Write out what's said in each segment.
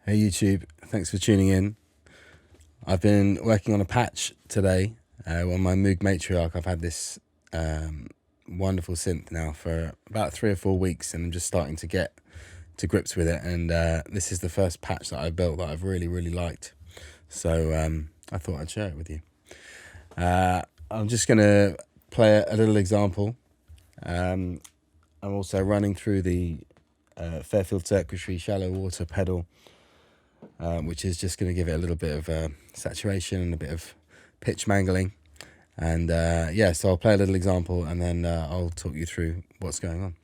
Hey YouTube, thanks for tuning in. I've been working on a patch today on my Moog Matriarch. I've had this wonderful synth now for about 3 or 4 weeks, and I'm just starting to get to grips with it. And this is the first patch that I built that I've really liked. So I thought I'd share it with you. I'm just going to play a little example. I'm also running through the Fairfield Circuitry Shallow Water pedal, which is just going to give it a little bit of saturation and a bit of pitch mangling. And yeah, so I'll play a little example and then I'll talk you through what's going on.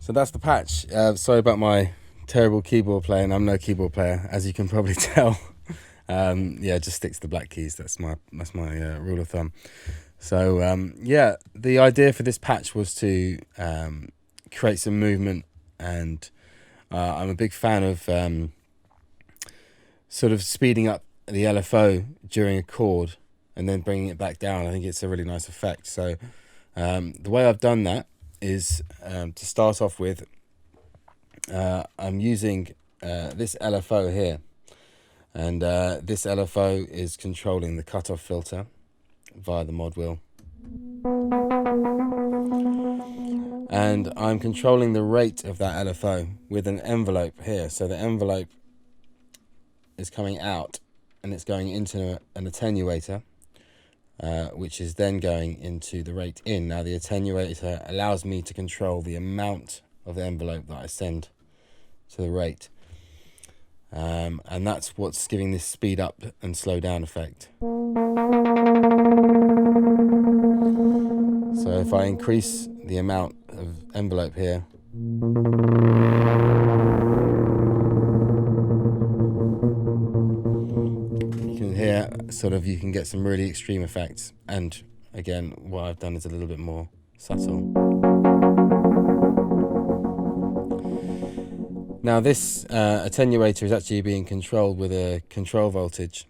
So that's the patch. Sorry about my terrible keyboard playing. I'm no keyboard player, as you can probably tell. Yeah, just stick to the black keys. That's my rule of thumb. So yeah, the idea for this patch was to create some movement, and I'm a big fan of sort of speeding up the LFO during a chord and then bringing it back down. I think it's a really nice effect. So the way I've done that is to start off with, I'm using this LFO here, and this LFO is controlling the cutoff filter via the mod wheel, and I'm controlling the rate of that LFO with an envelope here. So the envelope is coming out and it's going into an attenuator, which is then going into the rate in. Now the attenuator allows me to control the amount of the envelope that I send to the rate, and that's what's giving this speed up and slow down effect. So if I increase the amount of envelope here, here sort of you can get some really extreme effects, and again what I've done is a little bit more subtle. Now this attenuator is actually being controlled with a control voltage,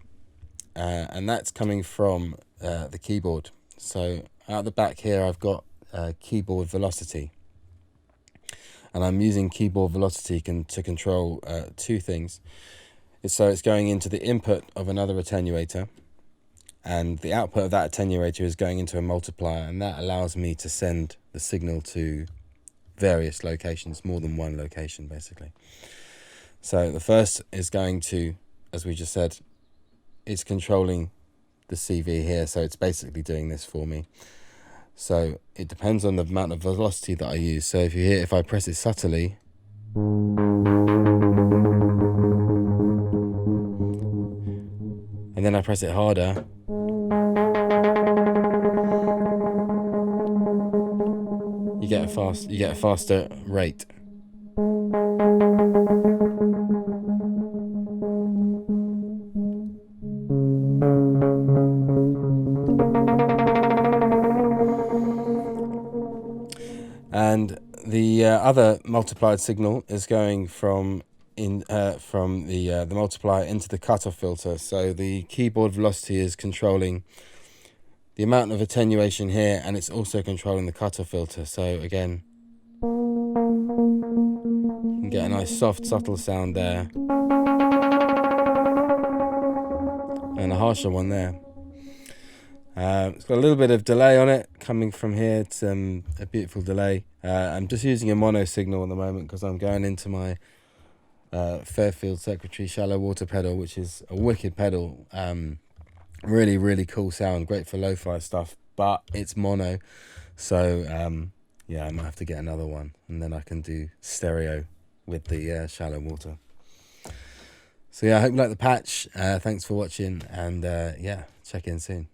and that's coming from the keyboard. So out the back here I've got keyboard velocity, and I'm using keyboard velocity to control two things. So it's going into the input of another attenuator, and the output of that attenuator is going into a multiplier, and that allows me to send the signal to various locations, more than one location basically. So the first is going to, as we just said, it's controlling the CV here, so it's basically doing this for me. So it depends on the amount of velocity that I use. So if you hear, if I press it subtly, and then I press it harder, you get a faster rate. And the other multiplied signal is going from the multiplier into the cutoff filter. So the keyboard velocity is controlling the amount of attenuation here, and it's also controlling the cutoff filter. So again, you can get a nice soft, subtle sound there, and a harsher one there. It's got a little bit of delay on it coming from here. It's a beautiful delay. I'm just using a mono signal at the moment because I'm going into my Fairfield Circuitry Shallow Water pedal, which is a wicked pedal. Really, really cool sound, great for lo-fi stuff, but it's mono. So yeah, I might have to get another one, and then I can do stereo with the Shallow Water. So yeah, I hope you like the patch. Thanks for watching, and yeah, check in soon.